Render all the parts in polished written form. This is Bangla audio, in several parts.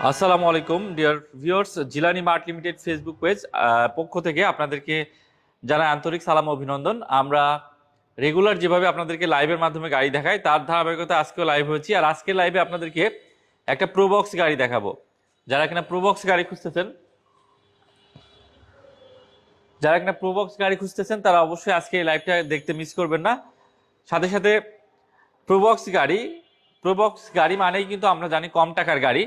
আসসালামু আলাইকুম dear viewers, Jilani mart limited Facebook page পক্ষ থেকে আপনাদেরকে জানাই আন্তরিক সালাম ও অভিনন্দন। আমরা রেগুলার যেভাবে আপনাদেরকে লাইভের মাধ্যমে গাড়ি দেখাই তার ধারাবাহিকতা আজকেও লাইভ হয়েছি। আর আজকের লাইভে আপনাদেরকে একটা প্রোবক্স গাড়ি দেখাবো। যারা প্রোবক্স গাড়ি খুঁজতেছেন প্রোবক্স গাড়ি খুঁজতেছেন তারা অবশ্যই আজকে এই লাইভটা দেখতে মিস করবেন না। সাথে সাথে প্রোবক্স গাড়ি মানেই কিন্তু আমরা জানি কম টাকার গাড়ি,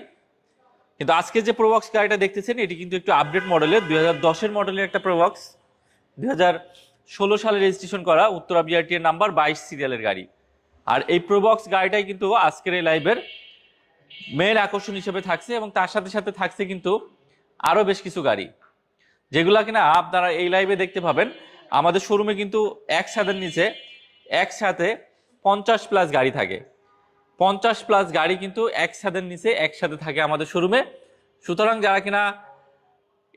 কিন্তু আজকে যে প্রোবক্স গাড়িটা দেখতেছেন এটি কিন্তু একটু আপডেট মডেলের 2010-এর মডেলের একটা প্রোবক্স। 2016 সালে রেজিস্ট্রেশন করা, উত্তরা বিআরটি এর নাম্বার 22 সিরিয়ালের গাড়ি। আর এই প্রোবক্স গাড়িটাই কিন্তু আজকের এই লাইভের মেন আকর্ষণ হিসেবে থাকছে, এবং তার সাথে সাথে থাকছে কিন্তু আরো বেশ কিছু গাড়ি যেগুলা কিনা আপনারা এই লাইভে দেখতে পাবেন। আমাদের শোরুমে কিন্তু একসাথে 50+ গাড়ি থাকে। 50+ গাড়ি কিন্তু একসাথে থাকে আমাদের শোরুমে। সুতরাং যারা কিনা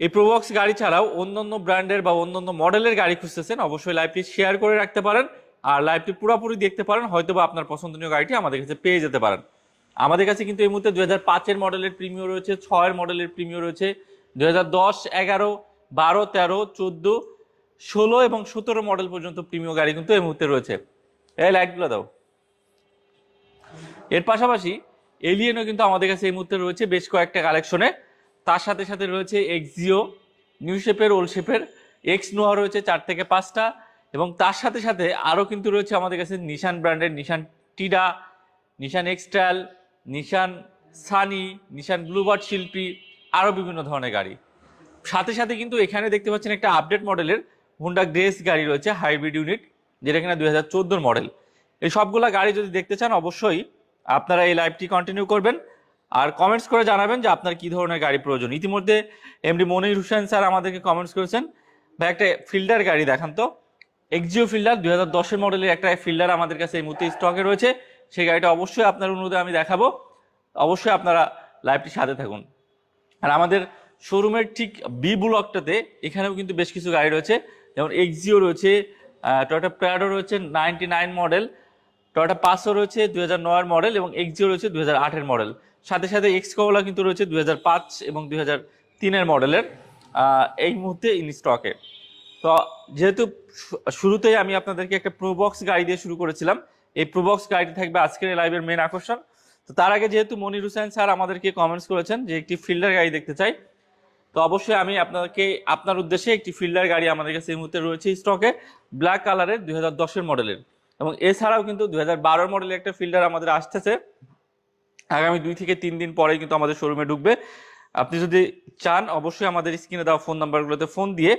এই প্রোবক্স গাড়ি ছাড়াও অন্যান্য ব্র্যান্ডের বা অন্যান্য মডেলের গাড়ি খুঁজতেছেন অবশ্যই লাইভটি শেয়ার করে রাখতে পারেন, আর লাইভটি পুরোপুরি দেখতে পারেন, হয়তোবা আপনার পছন্দনীয় গাড়িটি আমাদের কাছে পেয়ে যেতে পারেন। আমাদের কাছে কিন্তু এই মুহূর্তে 2005-এর মডেলের প্রিমিও রয়েছে, 6-এর মডেলের প্রিমিও রয়েছে, 2010, 11, 12, 13, 14, 16 এবং 17 মডেল পর্যন্ত প্রিমিও গাড়ি কিন্তু এই মুহূর্তে রয়েছে। এই লাইটগুলো দাও। এর পাশাপাশি এলিয়েনও কিন্তু আমাদের কাছে এই মুহূর্তে রয়েছে বেশ কয়েকটা কালেকশনে। তার সাথে সাথে রয়েছে এক্সিও, নিউ শেপের, ওল্ড শেপের, এক্স নোয়া রয়েছে 4 থেকে 5টা, এবং তার সাথে সাথে আরও কিন্তু রয়েছে আমাদের কাছে নিশান ব্র্যান্ডের নিশান টিডা, নিশান এক্সট্রাল, নিশান সানি, নিশান ব্লুবার্ড শিল্পী, আরও বিভিন্ন ধরনের গাড়ি। সাথে সাথে কিন্তু এখানে দেখতে পাচ্ছেন একটা আপডেট মডেলের হুন্ডা গ্রেস গাড়ি রয়েছে, হাইব্রিড ইউনিট, যেটা কিনা 2014 মডেল। এই সবগুলা গাড়ি যদি দেখতে চান অবশ্যই আপনারা এই লাইভটি কন্টিনিউ করবেন আর কমেন্টস করে জানাবেন যে আপনার কি ধরনের গাড়ি প্রয়োজন। ইতিমধ্যে এমডি মনির হোসেন স্যার আমাদেরকে কমেন্টস করেছেন, ভাই একটা ফিল্ডার গাড়ি দেখান তো। এক্সিও ফিল্ডার 2010-এর মডেলের একটা ফিল্ডার আমাদের কাছে এই মুহূর্তে স্টকে রয়েছে, সেই গাড়িটা অবশ্যই আপনার অনুরোধে আমি দেখাবো। অবশ্যই আপনারা লাইভটির সাথে থাকুন। আর আমাদের শোরুমের ঠিক বি ব্লকটাতে এখানেও কিন্তু বেশ কিছু গাড়ি রয়েছে, যেমন এক্সিও রয়েছে, টয়োটা প্রাডো রয়েছে 99 মডেল, টয়োটা পাসও রয়েছে 2009-এর মডেল, এবং এক্সিও রয়েছে 2008-এর মডেল। সাথে সাথে এক্স করোলা কিন্তু রয়েছে 2005 এবং 2003-এর মডেলের এই মুহূর্তে ইন স্টকে। তো যেহেতু শুরুতেই আমি আপনাদেরকে একটা প্রোবক্স গাড়ি দিয়ে শুরু করেছিলাম, এই প্রোবক্স গাড়িটি থাকবে আজকের লাইভের মেন আকর্ষণ। তো তার আগে যেহেতু মনির হোসেন স্যার আমাদেরকে কমেন্টস করেছেন যে একটি ফিল্ডার গাড়ি দেখতে চাই, তো অবশ্যই আমি আপনার উদ্দেশ্যে একটি ফিল্ডার গাড়ি আমাদের কাছে এই মুহূর্তে রয়েছে স্টকে, ব্ল্যাক কালারের 2010-এর মডেলের। এবং এছাড়াও কিন্তু 2012 মডেলের একটা ফিল্ডার আমাদের আসতেছে আগামী 2 থেকে 3 দিন পরেই কিন্তু আমাদের শোরুমে ঢুকবে। আপনি যদি চান অবশ্যই আমাদের স্ক্রিনে দেওয়া ফোন নাম্বারগুলোতে ফোন দিয়ে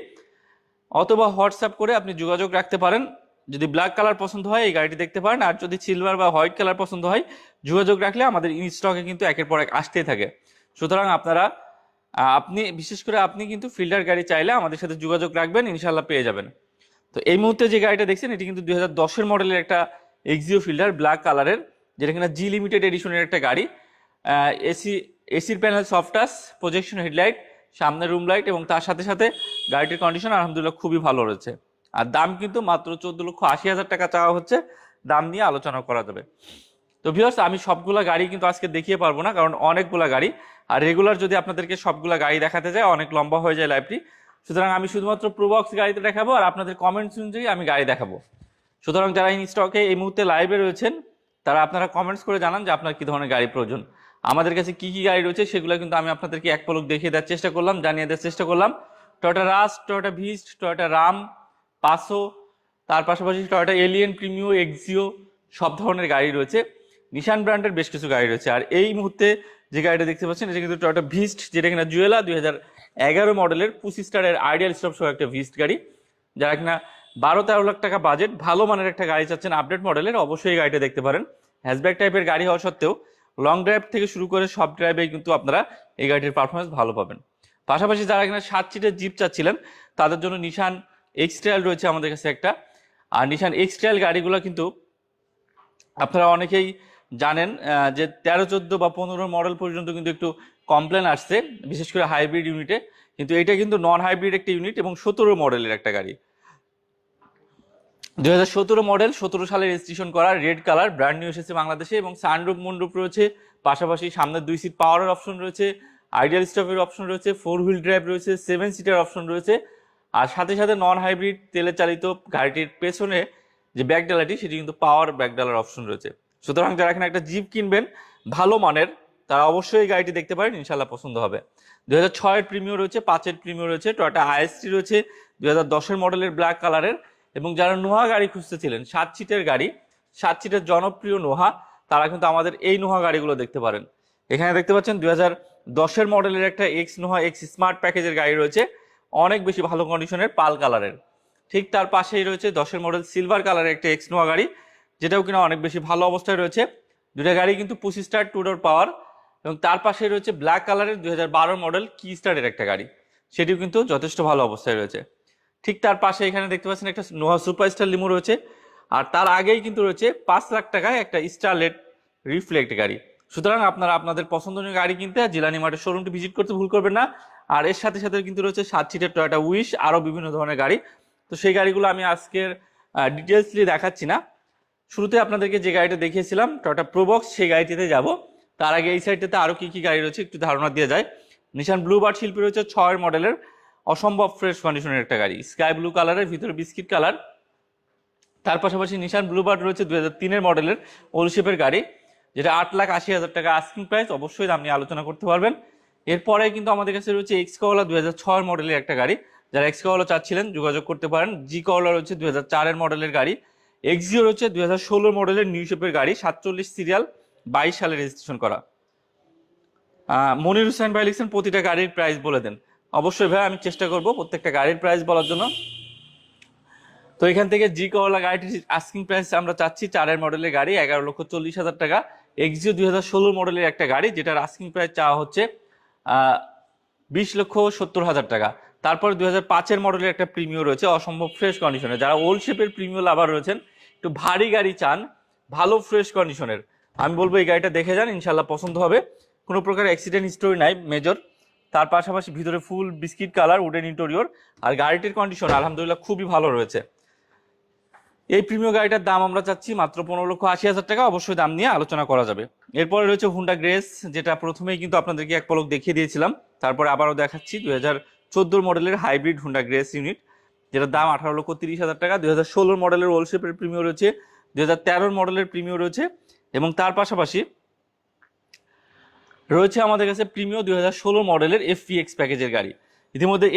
অথবা হোয়াটসঅ্যাপ করে আপনি যোগাযোগ রাখতে পারেন। যদি ব্ল্যাক কালার পছন্দ হয় এই গাড়িটি দেখতে পারেন, আর যদি সিলভার বা হোয়াইট কালার পছন্দ হয় যোগাযোগ রাখলে আমাদের ইন স্টকে কিন্তু একের পর এক আসতেই থাকে। সুতরাং আপনি বিশেষ করে আপনি কিন্তু ফিল্ডার গাড়ি চাইলে আমাদের সাথে যোগাযোগ রাখবেন, ইনশাল্লাহ পেয়ে যাবেন। তো এই মুহূর্তে যে গাড়িটা দেখছেন এটি কিন্তু 2010-এর মডেলের একটা এক্সিও ফিল্ডার ব্ল্যাক কালারের, যেটা কিনা জি লিমিটেড এডিশনের একটা গাড়ি। এসির panel soft touch, projection headlight, সামনের রুম লাইট, এবং তার সাথে সাথে গাড়িটির কন্ডিশন আলহামদুলিল্লাহ খুবই ভালো রয়েছে। আর দাম কিন্তু মাত্র 14,80,000 টাকা চাওয়া হচ্ছে, দাম নিয়ে আলোচনা করা যাবে। তো ভিউয়ার্স, আমি সবগুলা গাড়ি কিন্তু আজকে দেখিয়ে পারবো না, কারণ অনেকগুলা গাড়ি, আর রেগুলার যদি আপনাদেরকে সবগুলা গাড়ি দেখাতে যায় অনেক লম্বা হয়ে যায় লাইভটি। সুতরাং আমি শুধুমাত্র প্রোবক্স গাড়িতে দেখাবো আর আপনাদের কমেন্টস অনুযায়ী আমি গাড়ি দেখাবো। সুতরাং যারা ইন স্টকে এই মুহূর্তে লাইভে রয়েছেন তারা আপনারা কমেন্টস করে জানান যে আপনার কি ধরনের গাড়ি প্রয়োজন। আমাদের কাছে কি কি গাড়ি রয়েছে সেগুলো কিন্তু আমি আপনাদেরকে এক পলক দেখিয়ে দেওয়ার চেষ্টা করলাম, জানিয়ে দেওয়ার চেষ্টা করলাম। টয়োটা রাস, টয়োটা ভিস্ট, টয়োটা রাম, পাসো, তার পাশাপাশি টয়োটা এলিয়েন, প্রিমিও, এক্সিও, সব ধরনের গাড়ি রয়েছে। নিশান ব্র্যান্ডের বেশ কিছু গাড়ি রয়েছে। আর এই মুহূর্তে যে গাড়িটা দেখতে পাচ্ছেন এটা কিন্তু টয়োটা ভিস্ট, যেটা কিনা জুয়েলা 2011 মডেলের 25 স্টারের আইডিয়াল স্টপ সহ একটা ভিস্ট গাড়ি। যারা কিনা 12-13 লাখ টাকা বাজেট, ভালো মানের একটা গাড়ি চাচ্ছেন আপডেট মডেলের, অবশ্যই এই গাড়িটা দেখতে পারেন। হ্যাশব্যাক টাইপের গাড়ি হওয়া সত্ত্বেও লং ড্রাইভ থেকে শুরু করে সব ড্রাইভে কিন্তু আপনারা এই গাড়িটির পারফরমেন্স ভালো পাবেন। পাশাপাশি যারা কিনা 7 সিটের জিপ চাচ্ছিলেন তাদের জন্য নিশান এক্স ট্রায়াল রয়েছে আমাদের কাছে একটা। আর নিশান এক্স ট্রায়াল গাড়িগুলো কিন্তু আপনারা অনেকেই জানেন যে 13, 14 বা 15 মডেল পর্যন্ত কিন্তু একটু কমপ্লেন আসছে, বিশেষ করে হাইব্রিড ইউনিটে। কিন্তু এটা কিন্তু নন হাইব্রিড একটা ইউনিট এবং 17 মডেলের একটা গাড়ি। 2017 মডেল, 17 সালে রেজিস্ট্রেশন করা, রেড কালার, ব্র্যান্ড নিউ এসেছে বাংলাদেশে এবং সানরুফ মুনরুফ রয়েছে, পাশাপাশি সামনের 2 সিট পাওয়ারের অপশন রয়েছে, আইডিয়াল স্টপের অপশন রয়েছে, 4 হুইল ড্রাইভ রয়েছে, 7 সিটার অপশন রয়েছে। আর সাথে সাথে নন হাইব্রিড তেলে চালিত গাড়িটির পেছনে যে ব্যাক ডালাটি সেটি কিন্তু পাওয়ার ব্যাক ডালার অপশন রয়েছে। সুতরাং যারা এখানে একটা জিপ কিনবেন ভালো মানের, তারা অবশ্যই এই গাড়িটি দেখতে পারেন, ইনশাল্লাহ পছন্দ হবে। 2006 এর প্রিমিয়ার রয়েছে, 5 এর প্রিমিয়ার রয়েছে, টয়োটা আইএসটি রয়েছে 2010 মডেলের ব্ল্যাক কালারের। এবং যারা নোহা গাড়ি খুঁজতেছিলেন 7 সিটের গাড়ি, 7 সিটের জনপ্রিয় নোহা, তারা কিন্তু আমাদের এই নোহা গাড়িগুলো দেখতে পারেন। এখানে দেখতে পাচ্ছেন 2010 মডেলের একটা এক্স নোহা এক্স স্মার্ট প্যাকেজের গাড়ি রয়েছে, অনেক বেশি ভালো কন্ডিশনের, পাল কালারের। ঠিক তার পাশেই রয়েছে 10 মডেল সিলভার কালারের একটা এক্স নোহা গাড়ি, যেটাও কিনা অনেক বেশি ভালো অবস্থায় রয়েছে। দুটা গাড়ি কিন্তু 25 স্টার 2 ডোর পাওয়ার। এবং তার পাশে রয়েছে ব্ল্যাক কালারের 2012 মডেল কি স্টারের একটা গাড়ি, সেটিও কিন্তু যথেষ্ট ভালো অবস্থায় রয়েছে। ঠিক তার পাশে এখানে দেখতে পাচ্ছেন একটা নোহা সুপারস্টার লিমো রয়েছে। আর তার আগেই কিন্তু রয়েছে 5 লাখ টাকায় একটা স্টারলেট রিফ্লেক্ট গাড়ি। সুতরাং আপনারা আপনাদের পছন্দনীয় গাড়ি কিনতে জিলানি মার্টের শোরুমটি ভিজিট করতে ভুল করবেন না। আর এর সাথে সাথে কিন্তু রয়েছে 7 সিটের টয়োটা উইশ, আরও বিভিন্ন ধরনের গাড়ি। তো সেই গাড়িগুলো আমি আজকের ডিটেলসলি দেখাচ্ছি না। শুরুতে আপনাদেরকে যে গাড়িটা দেখিয়েছিলাম টয়োটা প্রোবক্স, সেই গাড়িটিতে যাব। তার আগে এই সাইডটাতে আরও কি কি গাড়ি রয়েছে একটু ধারণা দিয়ে যায়। নিশান ব্লুবার্ড শিল্পী রয়েছে 6 মডেলের, অসম্ভব ফ্রেশ কন্ডিশনের একটা গাড়ি, স্কাই ব্লু কালারের, ভিতরে বিস্কিট কালার। তার পাশাপাশি নিশান ব্লুবার্ড রয়েছে 2003 মডেলের ওল শেপের গাড়ি, যেটা 8,80,000 টাকা আস্কিং প্রাইস, অবশ্যই দাম নিয়ে আলোচনা করতে পারবেন। এরপরে কিন্তু আমাদের কাছে রয়েছে এক্স করলা 2006 মডেলের একটা গাড়ি, যারা এক্স করলা চাচ্ছিলেন যোগাযোগ করতে পারেন। জি করলা রয়েছে 2004 মডেলের গাড়ি, এক্সিও রয়েছে 2016 মডেলের নিউ শেপের গাড়ি, 47 সিরিয়াল, 22 সালে রেজিস্ট্রেশন করা। মনির হুসাইন ভাই লিখছেন প্রতিটা গাড়ির প্রাইস বলে দেন। অবশ্যই ভাই, আমি চেষ্টা করব প্রত্যেকটা গাড়ির প্রাইস বলার জন্য। তো এখান থেকে জি করলা গাড়িটির আস্কিং প্রাইস আমরা চাচ্ছি 4 মডেলের গাড়ি 11,40,000 টাকা। এক্সিও 2016 মডেলের একটা গাড়ি, যেটার আস্কিং প্রাইস চাওয়া হচ্ছে 20,70,000 টাকা। তারপর 2005 মডেলের একটা প্রিমিও রয়েছে, অসম্ভব ফ্রেশ কন্ডিশনে। যারা ওল্ড শেপের প্রিমিও লাভার রয়েছেন, একটু ভারী গাড়ি চান, ভালো ফ্রেশ কন্ডিশনের, আমি বলবো এই গাড়িটা দেখে যান, ইনশাল্লাহ পছন্দ হবে। কোনো প্রকার অ্যাক্সিডেন্ট হিস্টোরি নাই মেজর। তার পাশাপাশি ভিতরে full biscuit colour wooden interior, আর গাড়িটির কন্ডিশন আলহামদুলিল্লাহ খুবই ভালো রয়েছে। এই প্রিমিয়াম গাড়িটার দাম আমরা চাচ্ছি মাত্র 15,80,000 টাকা, অবশ্যই দাম নিয়ে আলোচনা করা যাবে। এরপরে রয়েছে হুন্ডা গ্রেস, যেটা প্রথমেই কিন্তু আপনাদেরকে এক পলক দেখিয়ে দিয়েছিলাম, তারপরে আবারও দেখাচ্ছি 2014 মডেলের হাইব্রিড হুন্ডা গ্রেস ইউনিট, যেটার দাম 18,30,000 টাকা। 2016 মডেলের ওল শেপের প্রিমিয়াম রয়েছে, 2013 মডেলের প্রিমিয়াম রয়েছে। এবং তার পাশাপাশি রয়েছে আমাদের কাছে প্রিমিয়াম 2016 মডেলের এফপিএক্স প্যাকেজের গাড়ি। ইতিমধ্যে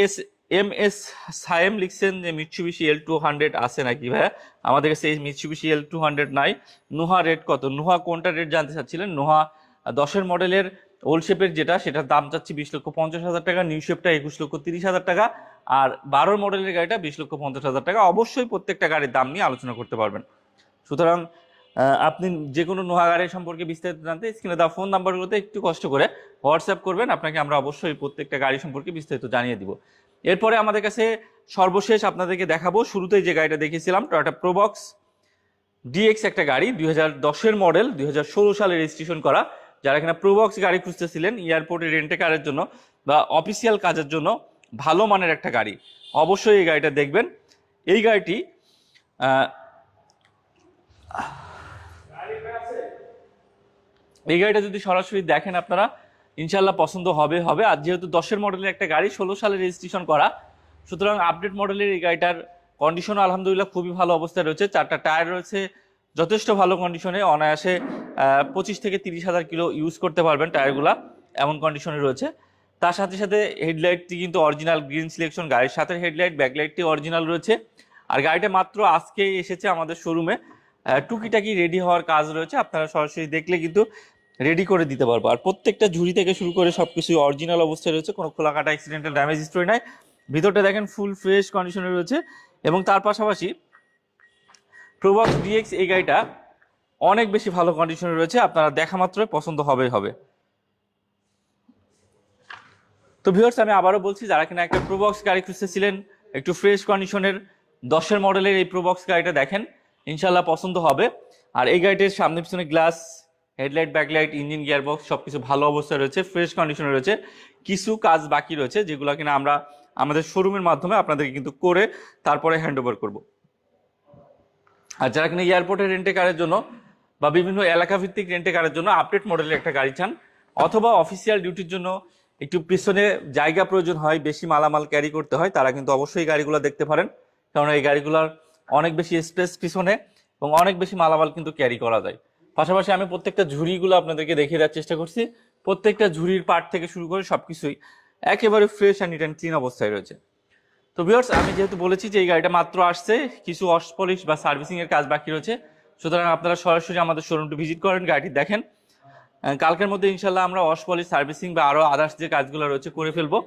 এম এস সায়েম লিখছেন যে মিৎসুবিশি L200 আছে নাকি ভাইয়া, আমাদের কাছে এই মিৎসুবিশি L200 নাই। নোহা রেট কত, নোহা কোনটা রেট জানতে চাচ্ছিলেন? নোহা 10 মডেলের ওল্ড শেপের যেটা, সেটার দাম চাচ্ছি 20,50,000 টাকা, নিউ শেপটা 21,30,000 টাকা, আর 12 মডেলের গাড়িটা 20,50,000 টাকা। অবশ্যই প্রত্যেকটা গাড়ির দাম নিয়ে আলোচনা করতে পারবেন। সুতরাং আপনি যে কোনো নোহা গাড়ি সম্পর্কে বিস্তারিত জানতে স্ক্রিনে দেওয়া ফোন নাম্বারগুলোতে একটু কষ্ট করে হোয়াটসঅ্যাপ করবেন, আপনাকে আমরা অবশ্যই প্রত্যেকটা গাড়ি সম্পর্কে বিস্তারিত জানিয়ে দিব। এরপরে আমাদের কাছে সর্বশেষ আপনাদেরকে দেখাবো, শুরুতেই যে গাড়িটা দেখিয়েছিলাম টয়োটা প্রোবক্স ডিএক্স, একটা গাড়ি 2010 মডেল, 2016 সালে রেজিস্ট্রেশন করা। যারা এখানে প্রোবক্স গাড়ি খুঁজতেছিলেন এয়ারপোর্টে রেন্টে কারের জন্য বা অফিসিয়াল কাজের জন্য ভালো মানের একটা গাড়ি, অবশ্যই এই গাড়িটা দেখবেন। এই গাড়িটি এই গাড়িটা যদি সরাসরি দেখেন আপনারা, ইনশাল্লাহ পছন্দ হবে। আর যেহেতু 10 মডেলের একটা গাড়ি, 16 সালে রেজিস্ট্রেশন করা, সুতরাং আপডেট মডেলের এই গাড়িটার কন্ডিশন আলহামদুলিল্লাহ খুবই ভালো অবস্থায় রয়েছে। 4টা টায়ার রয়েছে যথেষ্ট ভালো কন্ডিশনে, অনায়াসে 25 থেকে 30,000 কিলো ইউজ করতে পারবেন টায়ারগুলা, এমন কন্ডিশনে রয়েছে। তার সাথে সাথে হেডলাইটটি কিন্তু অরিজিনাল গ্রিন সিলেকশন, গাড়ির সাথে হেডলাইট ব্যাকলাইটটি অরিজিনাল রয়েছে। আর গাড়িটা মাত্র আজকেই এসেছে আমাদের শোরুমে, টুকিটাকি রেডি হওয়ার কাজ রয়েছে, আপনারা সরাসরি দেখলে কিন্তু রেডি করে দিতে পারবো। আর প্রত্যেকটা ঝুড়ি থেকে শুরু করে সবকিছু অরিজিনাল অবস্থায় রয়েছে, কোনো খোলাকাটা অ্যাক্সিডেন্টাল ড্যামেজ হিস্টরি নাই। ভিতরটা দেখেন ফুল ফ্রেশ কন্ডিশনে রয়েছে। এবং তার পাশাপাশি প্রোবক্স ডিএক্স এই গাড়িটা অনেক বেশি ভালো কন্ডিশনে রয়েছে, আপনারা দেখা মাত্র পছন্দ হবে। তো ভিউয়ার্স, আমি আবারও বলছি, যারা কিনা একটা প্রোবক্স গাড়ি খুঁজতেছিলেন একটু ফ্রেশ কন্ডিশনের 10 মডেলের, এই প্রোবক্স গাড়িটা দেখেন, ইনশাল্লাহ পছন্দ হবে। আর এই গাড়িটির সামনে পিছনে glass, headlight, backlight, engine, gearbox সবকিছু ভালো অবস্থায় রয়েছে, ফ্রেশ কন্ডিশনে রয়েছে। কিছু কাজ বাকি রয়েছে যেগুলো কিনা আমরা আমাদের শোরুমের মাধ্যমে আপনাদেরকে কিন্তু করে তারপরে হ্যান্ড ওভার করবো। আর যারা কিনা এয়ারপোর্টে রেন্টে কারের জন্য বা বিভিন্ন এলাকা ভিত্তিক রেন্টে কারের জন্য আপডেট মডেলের একটা গাড়ি চান, অথবা অফিসিয়াল ডিউটির জন্য একটু পিছনে জায়গা প্রয়োজন হয়, বেশি মালামাল ক্যারি করতে হয়, তারা কিন্তু অবশ্যই গাড়িগুলো দেখতে পারেন। কারণ এই গাড়িগুলোর অনেক বেশি স্পেস পিছনে এবং অনেক বেশি মালামাল কিন্তু ক্যারি করা যায়। পাশাপাশি আমি প্রত্যেকটা ঝুড়িগুলো আপনাদেরকে দেখিয়ে দেওয়ার চেষ্টা করছি। প্রত্যেকটা ঝুড়ির পার্ট থেকে শুরু করে সবকিছুই একেবারে fresh and neat and clean অবস্থায় রয়েছে। তো ভিউয়ার্স, আমি যেহেতু বলেছি যে এই গাড়িটা মাত্র আসছে, কিছু ওয়াশ পলিশ বা সার্ভিসিং এর কাজ বাকি রয়েছে, সুতরাং আপনারা সরাসরি আমাদের শোরুমটি ভিজিট করেন, গাড়িটি দেখেন। কালকের মধ্যে ইনশাল্লাহ আমরা ওয়াশ পলিশ সার্ভিসিং বা আরো আদার্স যে কাজগুলো রয়েছে করে ফেলবো।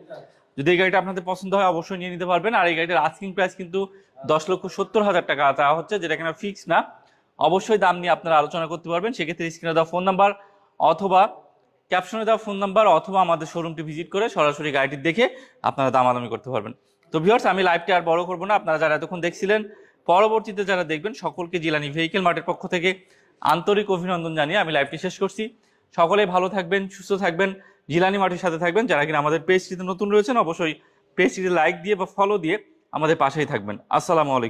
যদি এই গাড়িটা আপনাদের পছন্দ হয় অবশ্যই নিয়ে নিতে পারবেন। আর এই গাড়িটার আস্কিং প্রাইস কিন্তু 10,70,000 টাকা চাওয়া হচ্ছে, যেটা কিনা ফিক্স না। অবশ্যই দাম নিয়ে আপনারা আলোচনা করতে পারবেন। সেক্ষেত্রে স্ক্রিনে দেওয়া ফোন নাম্বার অথবা ক্যাপশনে দেওয়া ফোন নাম্বার অথবা আমাদের শোরুমটি ভিজিট করে সরাসরি গাড়িটি দেখে আপনারা দামাদামি করতে পারবেন। তো ভিউয়ার্স, আমি লাইভটি আর বড় করবো না। আপনারা যারা এতক্ষণ দেখছিলেন, পরবর্তীতে যারা দেখবেন, সকলকে জিলানি ভেহিকেল মার্টের পক্ষ থেকে আন্তরিক অভিনন্দন জানিয়ে আমি লাইভটি শেষ করছি। সকলেই ভালো থাকবেন, সুস্থ থাকবেন, জিলানি মার্টের সাথে থাকবেন। যারা কিনা আমাদের পেজটিতে নতুন রয়েছেন অবশ্যই পেজটিতে লাইক দিয়ে বা ফলো দিয়ে আমাদের পাশেই থাকবেন। আসসালামু আলাইকুম।